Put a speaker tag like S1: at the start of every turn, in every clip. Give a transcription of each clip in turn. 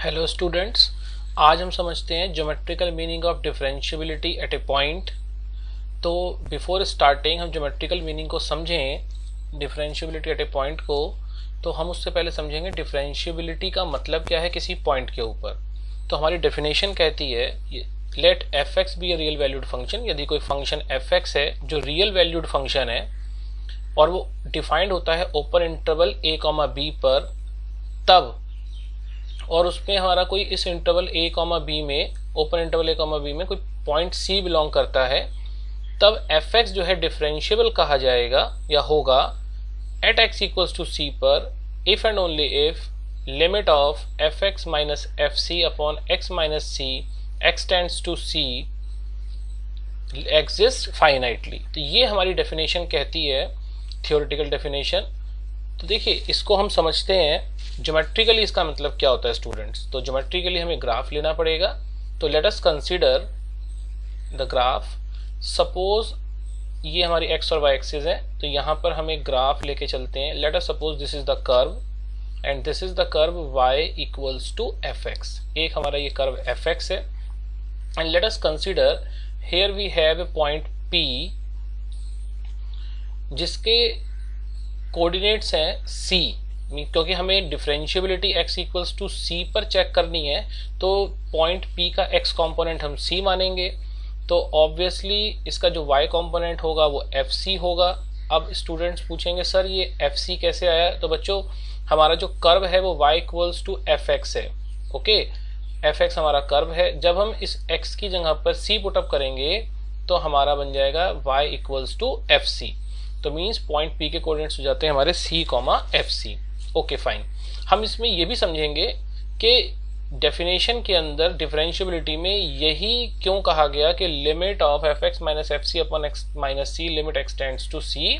S1: Hello students, आज हम समझते हैं geometrical meaning of differentiability at a point. तो बिफोर स्टार्टिंग हम ज्योमेट्रिकल मीनिंग को समझें डिफरेंशियबिलिटी एट ए पॉइंट को, तो हम उससे पहले समझेंगे डिफरेंशियबिलिटी का मतलब क्या है किसी पॉइंट के ऊपर। तो हमारी डेफिनेशन कहती है let f x be a real valued function. यदि कोई फंक्शन एफ एक्स है जो रियल वैल्यूड फंक्शन है और वो डिफाइंड होता है ओपन इंटरवल ए कॉमा बी पर, तब और उसमें हमारा कोई इस इंटरवल ए कॉमा बी में, ओपन इंटरवल ए कॉमा बी में कोई पॉइंट सी बिलोंग करता है, तब एफ एक्स जो है डिफरेंशियबल कहा जाएगा या होगा at x equals to c पर if and only if limit of f x minus f c upon x minus c x tends to c exist finitely. तो ये हमारी डेफिनेशन कहती है, थियोरेटिकल डेफिनेशन। तो देखिए इसको हम समझते हैं ज्योमेट्रिकली इसका मतलब क्या होता है स्टूडेंट्स। तो ज्योमेट्रिकली हमें ग्राफ लेना पड़ेगा। तो late us consider the graph. Suppose ये हमारी एक्स और वाई एक्सिस है, तो यहाँ पर हम एक ग्राफ लेके चलते हैं। Let us suppose this is the curve and this is the curve y equals to f x. एक हमारा ये कर्व एफ एक्स है and let us consider here we have a point P जिसके coordinates हैं c, क्योंकि हमें differentiability x equals to c पर check करनी है, तो पॉइंट P का x कंपोनेंट हम c मानेंगे। तो ऑब्वियसली इसका जो y कंपोनेंट होगा वो fc होगा। अब स्टूडेंट्स पूछेंगे सर ये fc कैसे आया? तो बच्चों हमारा जो कर्व है वो y इक्वल्स टू fx है। ओके, fx हमारा कर्व है। जब हम इस x की जगह पर c पुटअप करेंगे तो हमारा बन जाएगा y इक्वल्स टू fc। तो मीन्स पॉइंट P के कोऑर्डिनेट्स हो जाते हैं हमारे C, FC। Okay fine. हम इसमें ये भी समझेंगे कि डेफिनेशन के अंदर डिफरेंशियबिलिटी में यही क्यों कहा गया कि limit of f x minus f c upon x minus c limit x tends to c,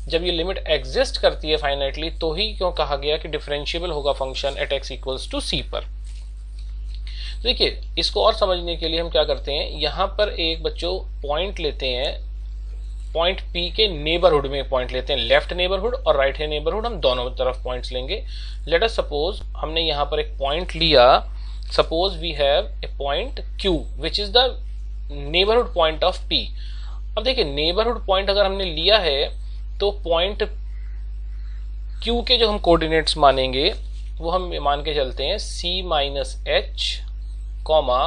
S1: जब ये लिमिट एग्जिस्ट करती है फाइनाइटली, तो ही क्यों कहा गया कि डिफरेंशियबल होगा function at x equals to c पर। देखिए इसको और समझने के लिए हम क्या करते हैं, यहाँ पर एक बच्चों पॉइंट लेते हैं, पॉइंट P के नेबरहुड में पॉइंट लेते हैं, लेफ्ट नेबरहुड और राइट हैंड नेबरहुड, हम दोनों तरफ पॉइंट्स लेंगे। लेट अस सपोज हमने यहाँ पर एक पॉइंट लिया, suppose we have a point Q which is the neighbourhood point of P। अब देखिए नेबरहुड पॉइंट अगर हमने लिया है तो पॉइंट Q के जो हम कोऑर्डिनेट्स मानेंगे वो हम मान के चलते हैं C minus h comma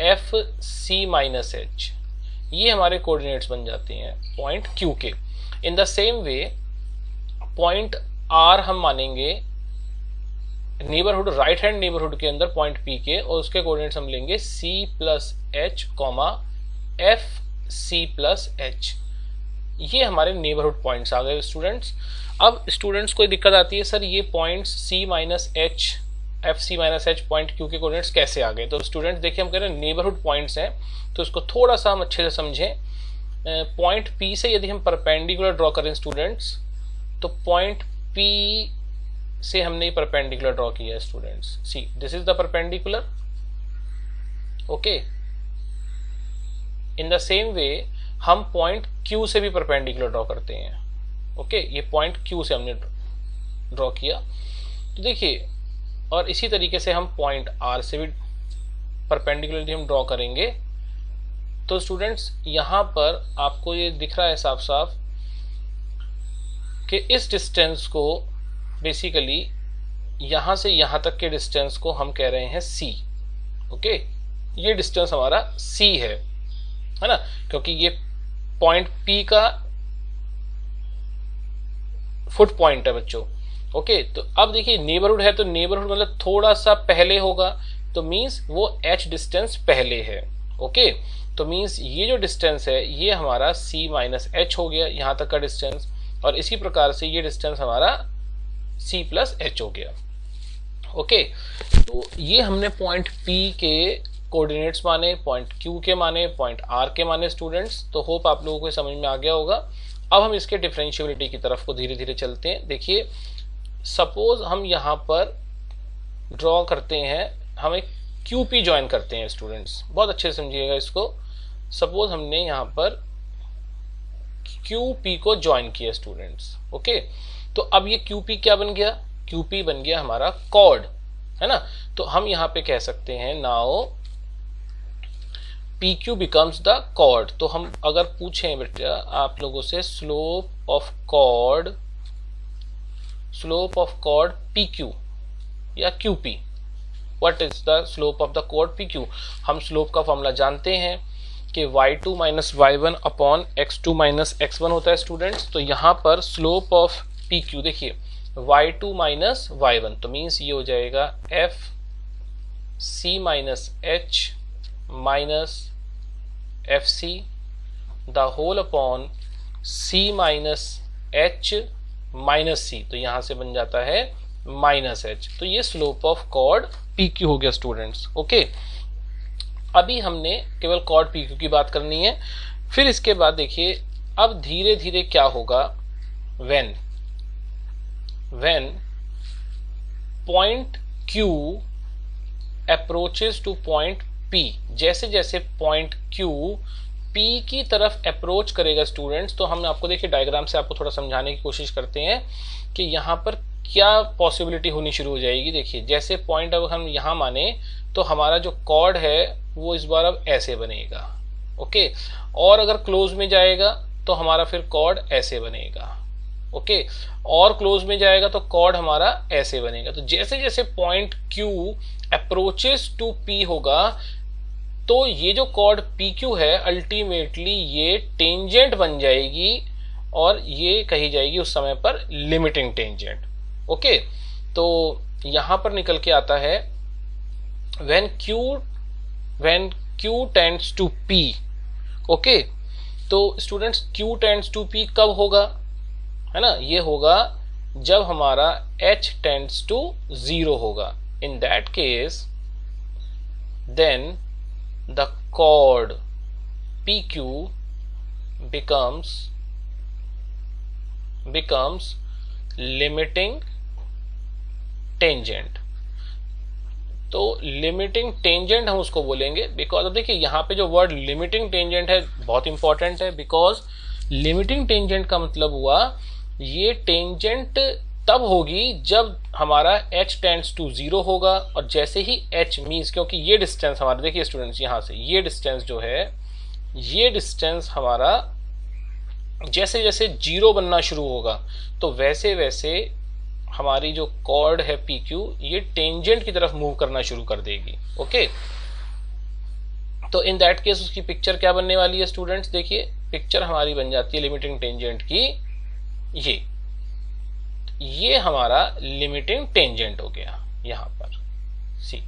S1: f c minus h, ये हमारे कोऑर्डिनेट्स बन जाते हैं पॉइंट Q के। In the same way point R हम मानेंगे नेबरहुड, राइट हैंड नेबरहुड के अंदर पॉइंट P के, और उसके कोऑर्डिनेट्स हम लेंगे C plus h comma f c plus h. ये हमारे नेबरहुड पॉइंट्स आ गए स्टूडेंट्स। अब स्टूडेंट्स को दिक्कत आती है सर ये points C minus h f c minus h point Q के कोऑर्डिनेट्स कैसे आ गए? तो स्टूडेंट्स देखिए हम कह रहे हैं नेबरहुड पॉइंट्स हैं, तो इसको थोड़ा सा हम अच्छे से समझें। पॉइंट P से यदि हम परपेंडिकुलर ड्रॉ करें स्टूडेंट्स, तो पॉइंट P से हमने परपेंडिकुलर ड्रॉ किया है students. See this is the perpendicular. Okay, in the same वे हम पॉइंट Q से भी परपेंडिकुलर ड्रॉ करते हैं। ओके, ये पॉइंट Q से हमने ड्रॉ किया। तो देखिए और इसी तरीके से हम पॉइंट R से भी परपेंडिकुलरली हम ड्रॉ करेंगे। तो स्टूडेंट्स यहाँ पर आपको ये दिख रहा है साफ साफ कि इस डिस्टेंस को बेसिकली यहाँ से यहाँ तक के डिस्टेंस को हम कह रहे हैं C। ओके, ये डिस्टेंस हमारा C है ना, क्योंकि ये पॉइंट P का फुट पॉइंट है बच्चों। ओके, तो अब देखिए नेबरहुड है, तो नेबरहुड मतलब थोड़ा सा पहले होगा, तो मीन्स वो h डिस्टेंस पहले है। ओके, तो मीन्स ये जो डिस्टेंस है ये हमारा C माइनस एच हो गया यहाँ तक का डिस्टेंस, और इसी प्रकार से ये डिस्टेंस हमारा C प्लस एच हो गया। ओके, तो ये हमने पॉइंट P के कोऑर्डिनेट्स माने, पॉइंट Q के माने, पॉइंट R के माने स्टूडेंट्स। तो होप आप लोगों को समझ में आ गया होगा। अब हम इसके डिफरेंशियबिलिटी की तरफ को धीरे धीरे चलते हैं। देखिए सपोज हम यहाँ पर ड्रॉ करते हैं, हम एक QP ज्वाइन करते हैं स्टूडेंट्स, बहुत अच्छे से समझिएगा इसको। सपोज हमने यहाँ पर QP को ज्वाइन किया स्टूडेंट्स। ओके, तो अब ये QP क्या बन गया? QP बन गया हमारा कॉर्ड। है ना। तो हम यहाँ पे कह सकते हैं now p q becomes the chord. तो हम अगर पूछें बेटा आप लोगों से slope of chord p q या q p, what is the slope of the chord p q. हम स्लोप का फॉर्मूला जानते हैं कि y2 minus y1 upon x2 minus x1 होता है स्टूडेंट्स। तो यहाँ पर स्लोप ऑफ पी क्यू देखिए y2 माइनस y1, तो मीन्स ये हो जाएगा f c minus h minus f c the whole upon c minus h minus c, तो यहां से बन जाता है माइनस h। तो ये slope of chord p q हो गया स्टूडेंट्स। ओके, अभी हमने केवल कॉर्ड पी क्यू की बात करनी है। फिर इसके बाद देखिए अब धीरे धीरे क्या होगा, when point Q approaches two point P, जैसे जैसे पॉइंट Q P की तरफ अप्रोच करेगा स्टूडेंट्स, तो हम आपको देखिए डायग्राम से आपको थोड़ा समझाने की कोशिश करते हैं कि यहाँ पर क्या पॉसिबिलिटी होनी शुरू हो जाएगी। देखिए जैसे पॉइंट अब हम यहाँ माने तो हमारा जो कॉर्ड है वो इस बार अब ऐसे बनेगा। ओके, और अगर क्लोज में जाएगा तो हमारा फिर कॉर्ड ऐसे बनेगा। ओके, और क्लोज में जाएगा तो कॉर्ड हमारा ऐसे बनेगा। तो जैसे जैसे point Q approaches to P होगा तो ये जो कॉर्ड PQ है अल्टीमेटली ये टेंजेंट बन जाएगी और ये कही जाएगी उस समय पर लिमिटिंग टेंजेंट। ओके, तो यहां पर निकल के आता है when Q tends to P। Okay, तो students Q tends to P कब होगा, है ना, ये होगा जब हमारा H tends to 0 होगा। In that case then the chord PQ becomes limiting tangent। तो लिमिटिंग टेंजेंट हम उसको बोलेंगे बिकॉज अब देखिए यहाँ पे जो वर्ड लिमिटिंग टेंजेंट है बहुत इंपॉर्टेंट है, बिकॉज लिमिटिंग टेंजेंट का मतलब हुआ ये टेंजेंट तब होगी जब हमारा h टेंड्स टू 0 होगा, और जैसे ही h मीन्स क्योंकि ये डिस्टेंस हमारा देखिए स्टूडेंट्स यहाँ से ये डिस्टेंस जो है ये डिस्टेंस हमारा जैसे जैसे 0 बनना शुरू होगा तो वैसे वैसे हमारी जो कॉर्ड है PQ ये टेंजेंट की तरफ मूव करना शुरू कर देगी। ओके, तो इन दैट केस उसकी पिक्चर क्या बनने वाली है स्टूडेंट्स, देखिए पिक्चर हमारी बन जाती है लिमिटिंग टेंजेंट की, ये हमारा लिमिटिंग टेंजेंट हो गया यहां पर सी,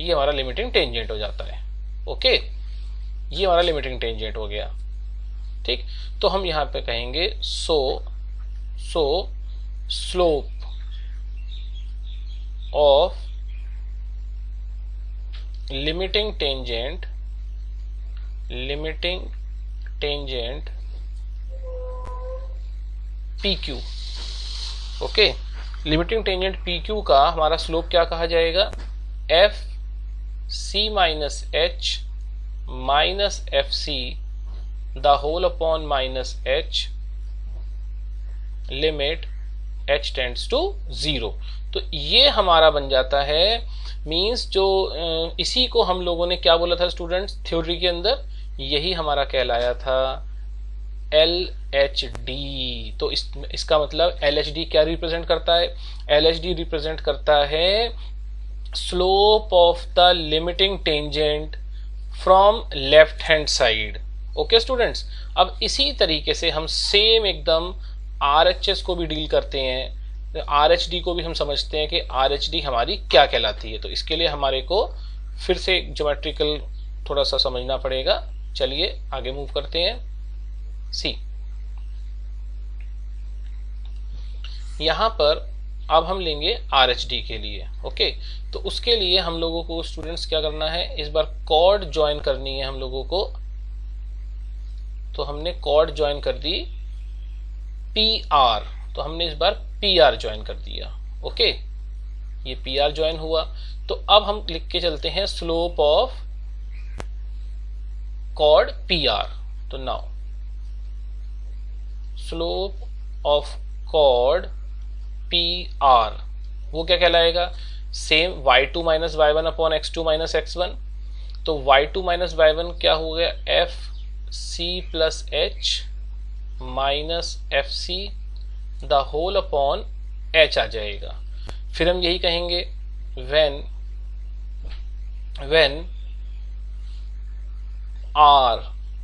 S1: ये हमारा लिमिटिंग टेंजेंट हो जाता है। ओके, ये हमारा लिमिटिंग टेंजेंट हो गया। ठीक, तो हम यहां पे कहेंगे so slope of limiting tangent PQ। Okay, limiting tangent PQ का हमारा स्लोप क्या कहा जाएगा, f c minus h minus f c the whole upon minus h limit h tends to 0। तो ये हमारा बन जाता है, मींस जो इसी को हम लोगों ने क्या बोला था स्टूडेंट्स थ्योरी के अंदर, यही हमारा कहलाया था LHD। तो इसका मतलब LHD क्या रिप्रेजेंट करता है, LHD रिप्रेजेंट करता है slope of the limiting tangent from left hand side. Okay students, अब इसी तरीके से हम सेम एकदम RHS को भी डील करते हैं, RHD को भी हम समझते हैं कि RHD हमारी क्या कहलाती है। तो इसके लिए हमारे को फिर से ज्योमेट्रिकल थोड़ा सा समझना पड़ेगा। चलिए आगे मूव करते हैं। सी, यहां पर अब हम लेंगे RHD के लिए। ओके, तो उसके लिए हम लोगों को स्टूडेंट्स क्या करना है, इस बार कॉर्ड ज्वाइन करनी है हम लोगों को। तो हमने कॉर्ड ज्वाइन कर दी PR, तो हमने इस बार PR ज्वाइन कर दिया। ओके, ये PR ज्वाइन हुआ। तो अब हम लिख के चलते हैं स्लोप ऑफ कॉर्ड PR। तो now slope of chord PR वो क्या कहलाएगा, same y2 minus y1 upon x2 minus x1, तो y2 माइनस y1 क्या हो गया, f c plus h minus f c the whole upon h आ जाएगा। फिर हम यही कहेंगे when r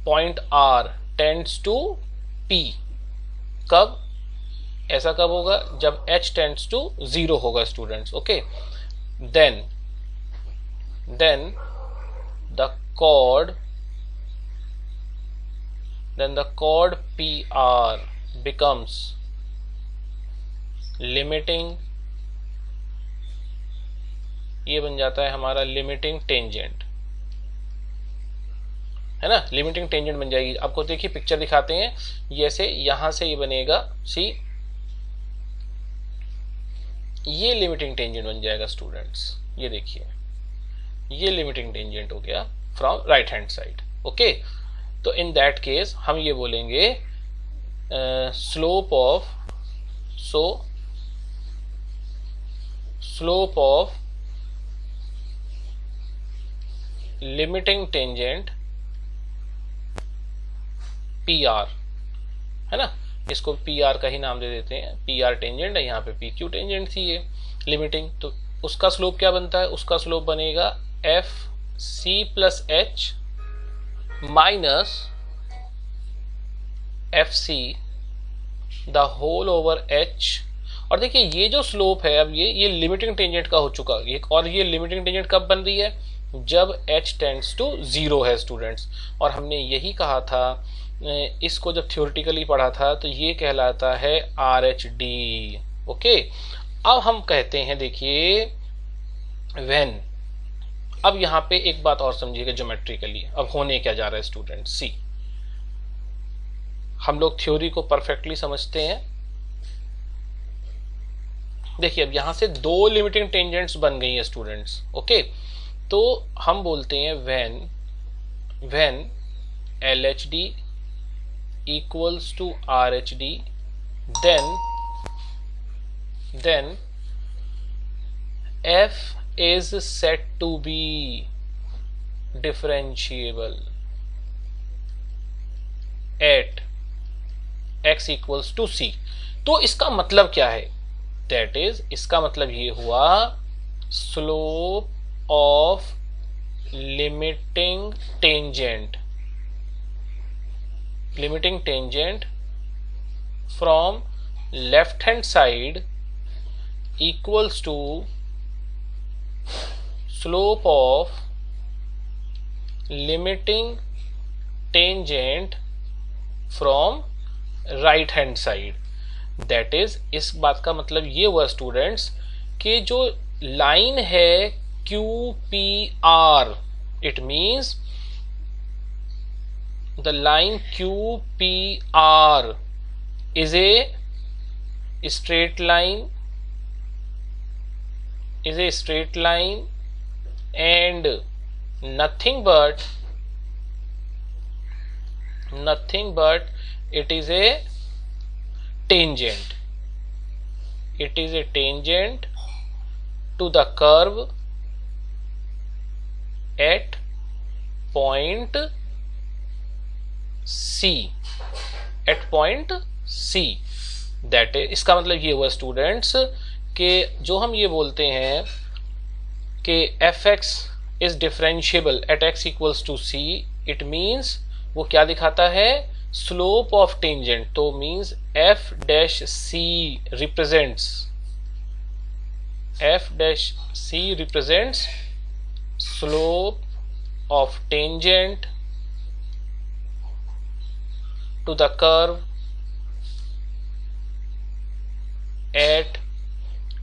S1: point r tends to p, कब, ऐसा कब होगा, जब h टेंड्स टू 0 होगा students. Okay, then the chord PR becomes limiting, ये बन जाता है हमारा लिमिटिंग टेंजेंट, है ना, लिमिटिंग टेंजेंट बन जाएगी। आपको देखिए पिक्चर दिखाते हैं, जैसे यहां से ये बनेगा सी, ये लिमिटिंग टेंजेंट बन जाएगा स्टूडेंट्स, ये देखिए ये लिमिटिंग टेंजेंट हो गया from right hand side. Okay, तो इन दैट केस हम ये बोलेंगे slope of limiting tangent PR, है ना, इसको PR का ही नाम दे देते हैं, PR टेंजेंट है, यहाँ पे PQ टेंजेंट थी ये लिमिटिंग, तो उसका स्लोप क्या बनता है, उसका स्लोप बनेगा f c plus h minus f c the whole over h. और देखिए ये जो स्लोप है, अब ये लिमिटिंग टेंजेंट का हो चुका, और ये लिमिटिंग टेंजेंट कब बन रही है, जब h टेंड्स टू 0 है स्टूडेंट्स। और हमने यही कहा था, इसको जब थ्योरेटिकली पढ़ा था, तो ये कहलाता है RHD। ओके, अब हम कहते हैं, देखिए व्हेन, अब यहाँ पे एक बात और समझिएगा ज्योमेट्रिकली, अब होने क्या जा रहा है स्टूडेंट, सी, हम लोग थ्योरी को परफेक्टली समझते हैं। देखिए अब यहां से दो लिमिटिंग टेंजेंट्स बन गई हैं स्टूडेंट्स। ओके, तो हम बोलते हैं when LHD equals to RHD, then F is said to be differentiable at x equals to C। तो इसका मतलब क्या है, दैट इज, इसका मतलब ये हुआ slope of limiting tangent from left hand side equals to slope of limiting tangent from right hand side. That is, इस बात का मतलब ये हुआ स्टूडेंट्स कि जो लाइन है QPR, it means the line QPR is a straight line and nothing but it is a tangent to the curve at point C, that is, इसका मतलब ये हुआ स्टूडेंट्स कि जो हम ये बोलते हैं कि fx is differentiable at x equals to c, it means वो क्या दिखाता है, स्लोप ऑफ टेंजेंट। तो means f dash c represents slope of tangent to the curve at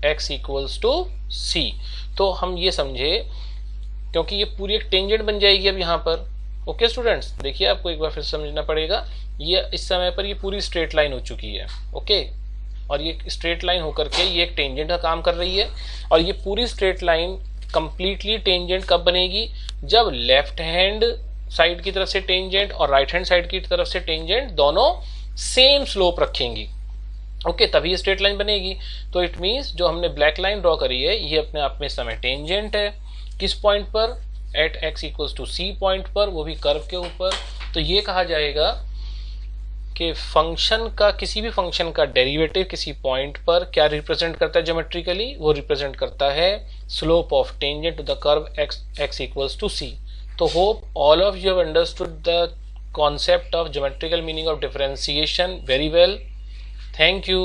S1: x equals to c। तो हम ये समझे, क्योंकि ये पूरी एक टेंजेंट बन जाएगी अब यहाँ पर। ओके स्टूडेंट्स, देखिए आपको एक बार फिर समझना पड़ेगा, ये इस समय पर ये पूरी स्ट्रेट लाइन हो चुकी है। ओके, और ये स्ट्रेट लाइन होकर के ये एक टेंजेंट का काम कर रही है, और ये पूरी स्ट्रेट लाइन कंप्लीटली टेंजेंट कब बनेगी, जब लेफ्ट हैंड साइड की तरफ से टेंजेंट और राइट हैंड साइड की तरफ से टेंजेंट दोनों सेम स्लोप रखेंगी। ओके, तभी ये स्ट्रेट लाइन बनेगी। तो इट मीन्स जो हमने ब्लैक लाइन ड्रॉ करी है ये अपने आप में समय टेंजेंट है। किस पॉइंट पर? At x equals to c point पर, वो भी कर्व के ऊपर। तो ये कहा जाएगा कि फंक्शन का, किसी भी फंक्शन का डेरिवेटिव किसी पॉइंट पर क्या रिप्रेजेंट करता है ज्योमेट्रिकली? वो रिप्रेजेंट करता है slope of tangent to the curve x equals to c। तो hope all of you have understood the concept of geometrical meaning of differentiation very well. Thank you.